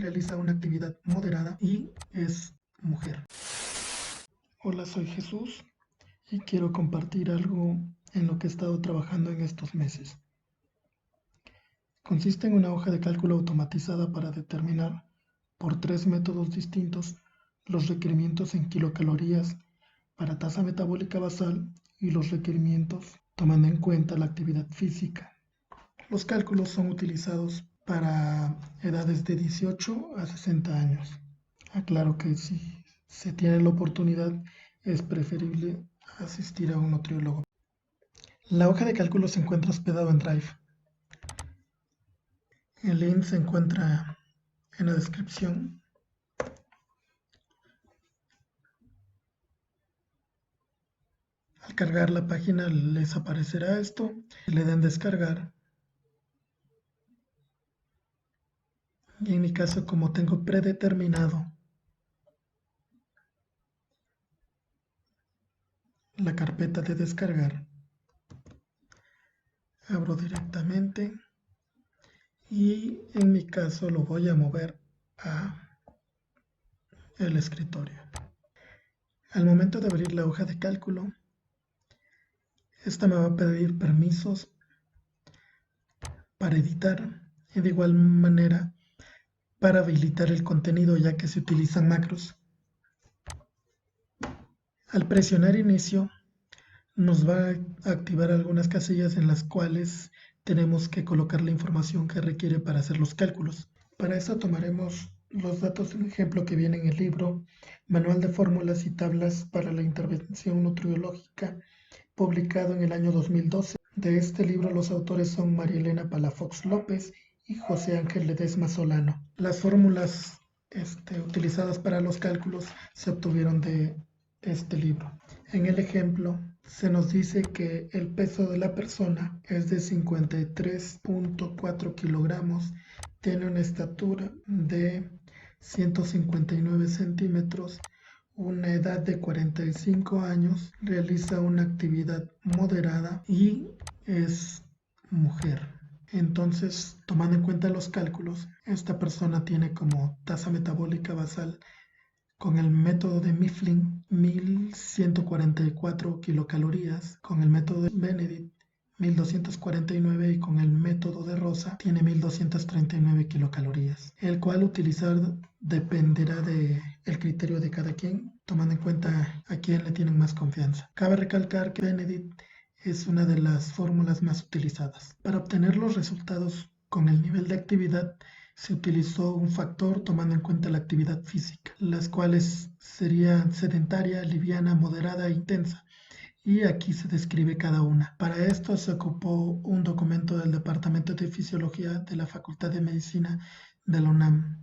realiza una actividad moderada y es mujer. Hola, soy Jesús y quiero compartir algo en lo que he estado trabajando en estos meses. Consiste en una hoja de cálculo automatizada para determinar por 3 métodos distintos los requerimientos en kilocalorías para tasa metabólica basal y los requerimientos tomando en cuenta la actividad física. Los cálculos son utilizados para edades de 18 a 60 años. Aclaro que si se tiene la oportunidad es preferible asistir a un nutriólogo. La hoja de cálculo se encuentra hospedado en Drive. El link se encuentra en la descripción. Al cargar la página les aparecerá esto, le den descargar. Y en mi caso, como tengo predeterminado la carpeta de descargar, abro directamente y en mi caso lo voy a mover a el escritorio. Al momento de abrir la hoja de cálculo, esta me va a pedir permisos para editar y de igual manera para habilitar el contenido, ya que se utilizan macros. Al presionar inicio nos va a activar algunas casillas en las cuales tenemos que colocar la información que requiere para hacer los cálculos. Para eso tomaremos los datos de un ejemplo que viene en el libro Manual de Fórmulas y Tablas para la Intervención Nutriológica, publicado en el año 2012. De este libro los autores son María Elena Palafox López y José Ángel Ledesma Solano. Las fórmulas utilizadas para los cálculos se obtuvieron de este libro. En el ejemplo se nos dice que el peso de la persona es de 53.4 kilogramos, tiene una estatura de 159 centímetros, una edad de 45 años, realiza una actividad moderada y es mujer. Entonces, tomando en cuenta los cálculos, esta persona tiene como tasa metabólica basal con el método de Mifflin 1144 kilocalorías, con el método de Benedict 1249 y con el método de Rosa tiene 1239 kilocalorías, el cual utilizar dependerá del criterio de cada quien, tomando en cuenta a quién le tienen más confianza. Cabe recalcar que Benedict es una de las fórmulas más utilizadas. Para obtener los resultados con el nivel de actividad se utilizó un factor tomando en cuenta la actividad física, las cuales serían sedentaria, liviana, moderada e intensa. Y aquí se describe cada una. Para esto se ocupó un documento del Departamento de Fisiología de la Facultad de Medicina de la UNAM.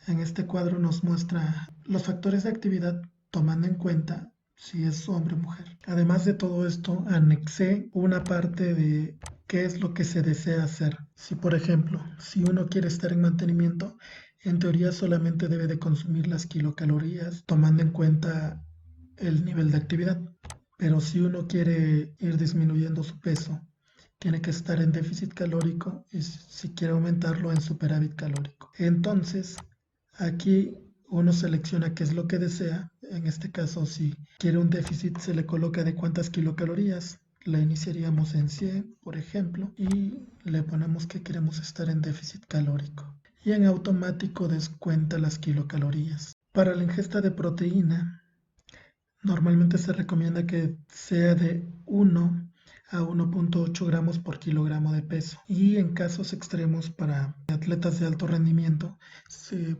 En este cuadro nos muestra los factores de actividad tomando en cuenta si es hombre o mujer. Además de todo esto, anexé una parte de qué es lo que se desea hacer. Si, por ejemplo, si uno quiere estar en mantenimiento, en teoría solamente debe de consumir las kilocalorías tomando en cuenta el nivel de actividad. Pero si uno quiere ir disminuyendo su peso, tiene que estar en déficit calórico y si quiere aumentarlo en superávit calórico. Entonces, aquí uno selecciona qué es lo que desea. En este caso, si quiere un déficit, se le coloca de cuántas kilocalorías. La iniciaríamos en 100, por ejemplo, y le ponemos que queremos estar en déficit calórico. Y en automático descuenta las kilocalorías. Para la ingesta de proteína, normalmente se recomienda que sea de 1 a 1.8 gramos por kilogramo de peso. Y en casos extremos para atletas de alto rendimiento, se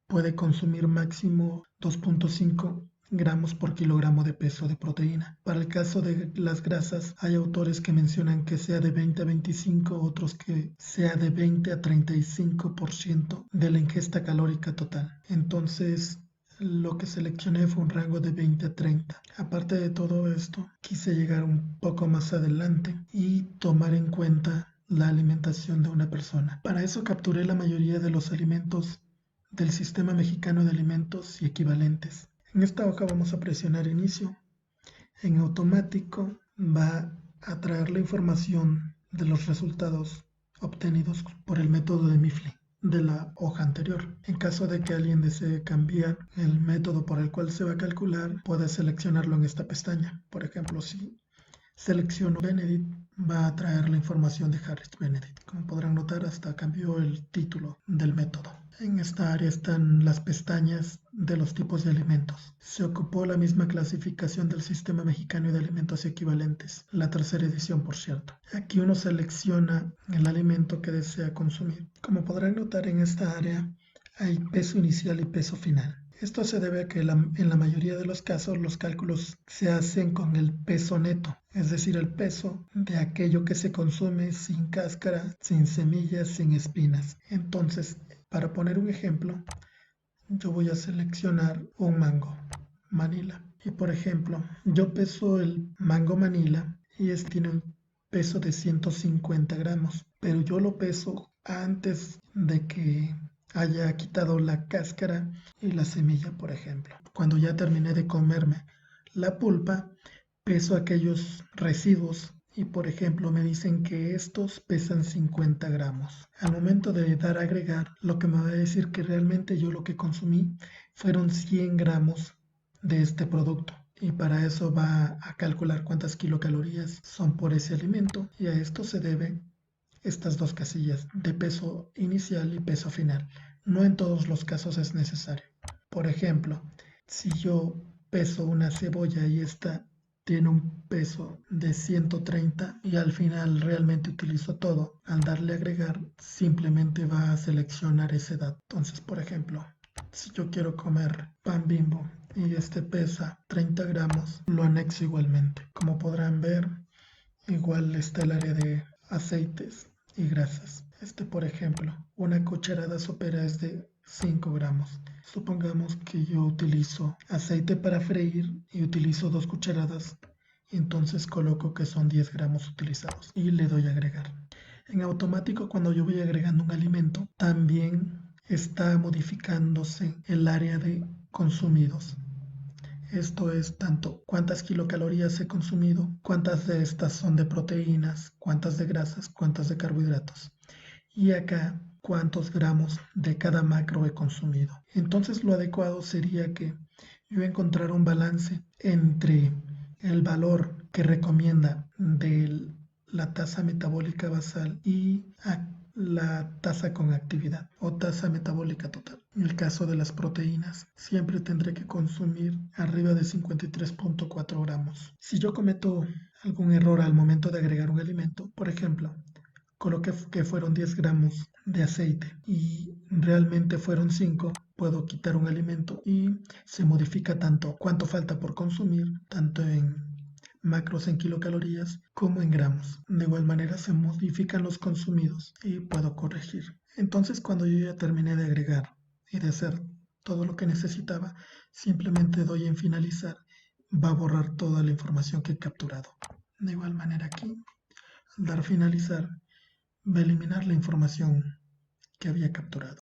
puede consumir máximo 2.5 gramos por kilogramo de peso de proteína. Para el caso de las grasas, hay autores que mencionan que sea de 20 a 25, otros que sea de 20 a 35% de la ingesta calórica total. Entonces, lo que seleccioné fue un rango de 20 a 30. Aparte de todo esto, quise llegar un poco más adelante y tomar en cuenta la alimentación de una persona. Para eso capturé la mayoría de los alimentos del Sistema Mexicano de Alimentos y Equivalentes. En esta hoja vamos a presionar inicio. En automático va a traer la información de los resultados obtenidos por el método de Mifflin. de la hoja anterior. En caso de que alguien desee cambiar el método por el cual se va a calcular, puede seleccionarlo en esta pestaña. Por ejemplo, si selecciono Benedict, va a traer la información de Harris Benedict. Como podrán notar, hasta cambió el título del método. En esta área están las pestañas de los tipos de alimentos. Se ocupó la misma clasificación del Sistema Mexicano de Alimentos Equivalentes, la tercera edición, por cierto. Aquí uno selecciona el alimento que desea consumir. Como podrán notar, en esta área hay peso inicial y peso final. Esto se debe a que en la mayoría de los casos los cálculos se hacen con el peso neto, es decir, el peso de aquello que se consume sin cáscara, sin semillas, sin espinas. Entonces, para poner un ejemplo, yo voy a seleccionar un mango Manila. Y por ejemplo, yo peso el mango Manila y este tiene un peso de 150 gramos, pero yo lo peso antes de que haya quitado la cáscara y la semilla, por ejemplo. Cuando ya terminé de comerme la pulpa, peso aquellos residuos y, por ejemplo, me dicen que estos pesan 50 gramos. Al momento de dar a agregar, lo que me va a decir que realmente yo lo que consumí fueron 100 gramos de este producto. Y para eso va a calcular cuántas kilocalorías son por ese alimento, y a esto se debe estas dos casillas de peso inicial y peso final. No en todos los casos es necesario. Por ejemplo, si yo peso una cebolla y esta tiene un peso de 130 y al final realmente utilizo todo, al darle a agregar simplemente va a seleccionar ese dato. Entonces, por ejemplo, si yo quiero comer pan Bimbo y este pesa 30 gramos, lo anexo igualmente. Como podrán ver, igual está el área de aceites y grasas. Por ejemplo, una cucharada sopera es de 5 gramos. Supongamos que yo utilizo aceite para freír y utilizo 2 cucharadas, entonces coloco que son 10 gramos utilizados y le doy a agregar. En automático, cuando yo voy agregando un alimento, también está modificándose el área de consumidos. Esto es tanto cuántas kilocalorías he consumido, cuántas de estas son de proteínas, cuántas de grasas, cuántas de carbohidratos. Y acá cuántos gramos de cada macro he consumido. Entonces lo adecuado sería que yo encontrara un balance entre el valor que recomienda de la tasa metabólica basal y la tasa con actividad o tasa metabólica total. En el caso de las proteínas, siempre tendré que consumir arriba de 53.4 gramos. Si yo cometo algún error al momento de agregar un alimento, por ejemplo, coloqué que fueron 10 gramos de aceite y realmente fueron 5, puedo quitar un alimento y se modifica tanto cuánto falta por consumir, tanto en macros en kilocalorías como en gramos. De igual manera se modifican los consumidos y puedo corregir. Entonces, cuando yo ya terminé de agregar y de hacer todo lo que necesitaba, simplemente doy en finalizar, va a borrar toda la información que he capturado. De igual manera aquí, al dar finalizar, va a eliminar la información que había capturado.